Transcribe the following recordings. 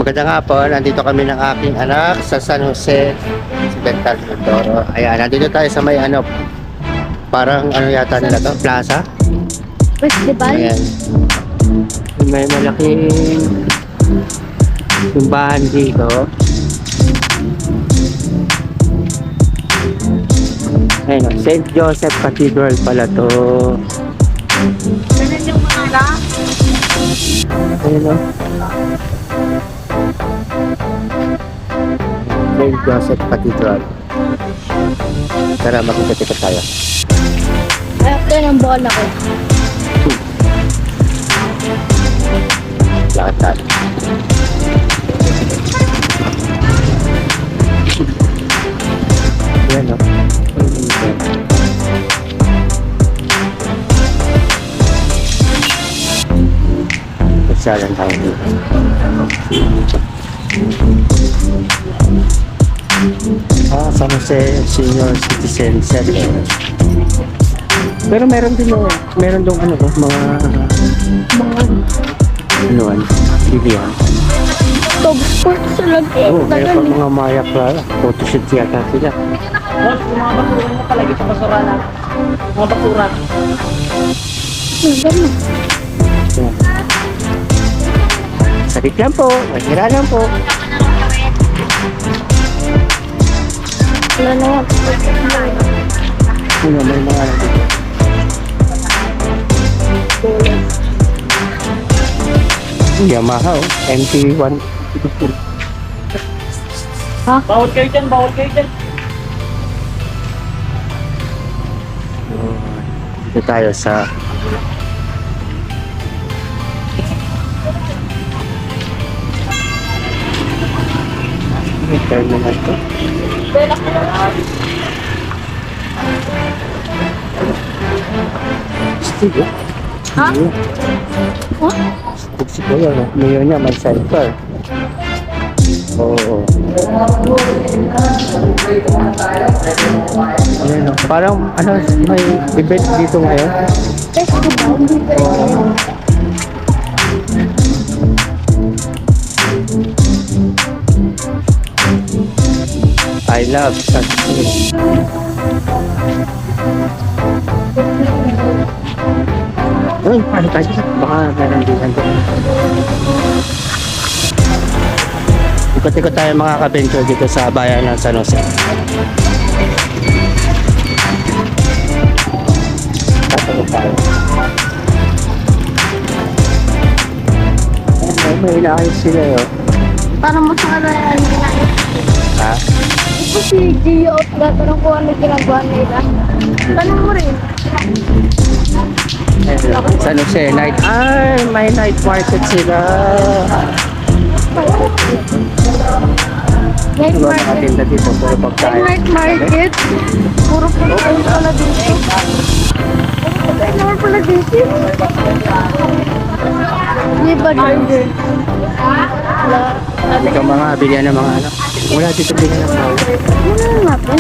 Magandang hapon, nandito kami ng aking anak sa San Jose Occidental, Mindoro. Ayan, nandito tayo sa may parang yata nila to, plaza. Festival? Ayan. May malaking simbahan dito. Ayun, St. Joseph Cathedral pala to. Ganun yung mga Ayun o. St. Joseph Cathedral. Tara, makikita tayo. After ng bola ko. Lakad tayo. Yan o. Pasyalan tayo dito. San Jose Senior Citizen Center. Pero meron din meron dong mga bilihan. Top sports sila Oo, meron pa mga Maya Clara. Photoshoot yata sila. Boss, yung mga basura mo palagi sa basura na. Mga basura. Ganun. Yan. Sakit lang po, mahira lang po. Wala na yan. May mga dito. Yamaha MT-1. Bawal kayo dyan, bawal kayo dyan. Dito tayo sa terminal to. Steve, Ha? Steve siguro, mayor niya, may center. Oo. Ayan, parang may event dito ngayon. Festival? I love sunscreen. Uy, paano tayo? Baka meron din nandun. Ikot-ikot tayo mga ka-venture dito sa bayan ng San Jose. Tatawag tayo. May inaayos sila yun. Parang masakarayan nila. Ha? Ito si Gio Outlet. Tanong ko ano ginagawa nila. Tanong mo rin. San Jose, may night market sila. Night Ano ba mga market. tinda dito? Puro pagkain. Night market. Puro pagkain pala dito. Pagkain naman pala dito. Di ba burger? Wala. Ikaw mga bilihan ng mga wala dito bilihan ng mga. Ano na natin?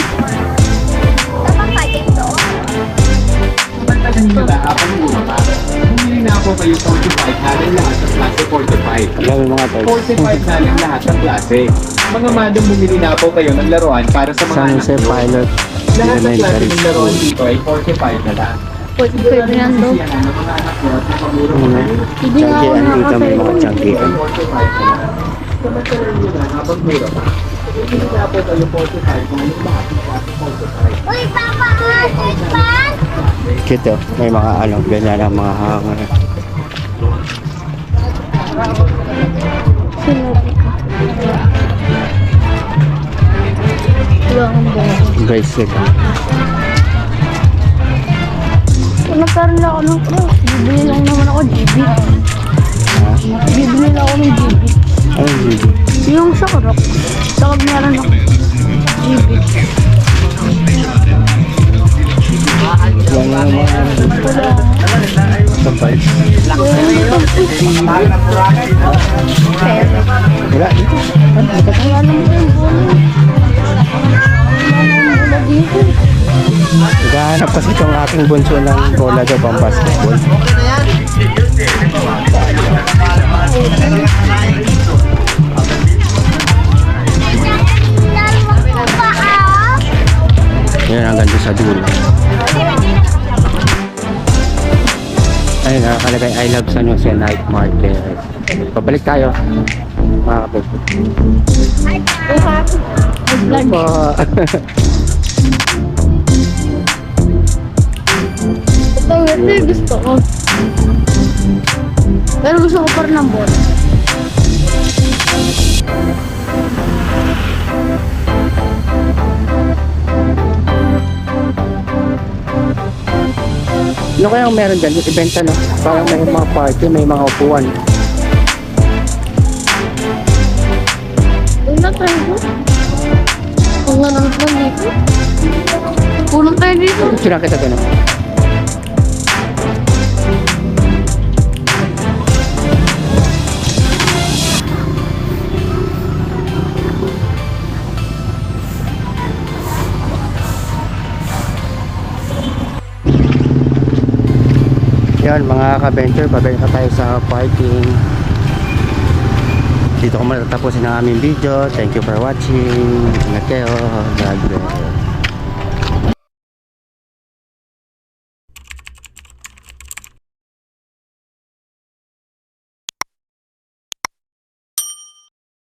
Bumili na ako kayo 45, halin lahat ng klase 45. Alam mo mga toys. 45 halin lahat ng klase. Mga madam, bumili na ako kayo ng laruan para sa mga San anak Jose nyo. Pilot Lahat ng klase Elementary ng laruan School. dito ay 45 na lang. Pwede yan daw. Yan ang mga anak nyo at makamura mo Ano? na. Hindi nga ako Tiyanggian dito, may mga tiyanggian. 45 na lang. Samantalan nyo na habang mura pa. Bumili na ako kayo 45, mga lahat ng klase 45. Uy, papa! Tikman! Cute oh. May mga ganyan ang mga hanger. Wala akong bola. Bracelet. Nagkaroon lang ako ng bibili lang naman ako GB. Ha? Bibili lang ako ng GB. Ano yung Yung sa Korok. Saka meron ako GB. Yan ang mga sampay. Wala dito. Wala naman yung bola. Wala naman bola dito. Naghahanap kasi itong aking bunso ng bola daw pang basketball. hanggang doon sa dulo. Ayun, nakakalagay I love San Jose Night Market. Pabalik tayo. Mga kapatid. Opo. Ito yung gusto ko. Pero gusto ko pa rin ng bola. Ano kaya ang meron dyan? Yung ibenta, no? Parang may mga party, may mga upuan. Doon na tayo doon. Kung nga naman dito. Pulang tayo dito. Sira kita doon, no? Yan mga ka-venture, pabalik na tayo sa parking. Dito ko matatapusin ang aming video. Thank you for watching. Ingat kayo. God bless.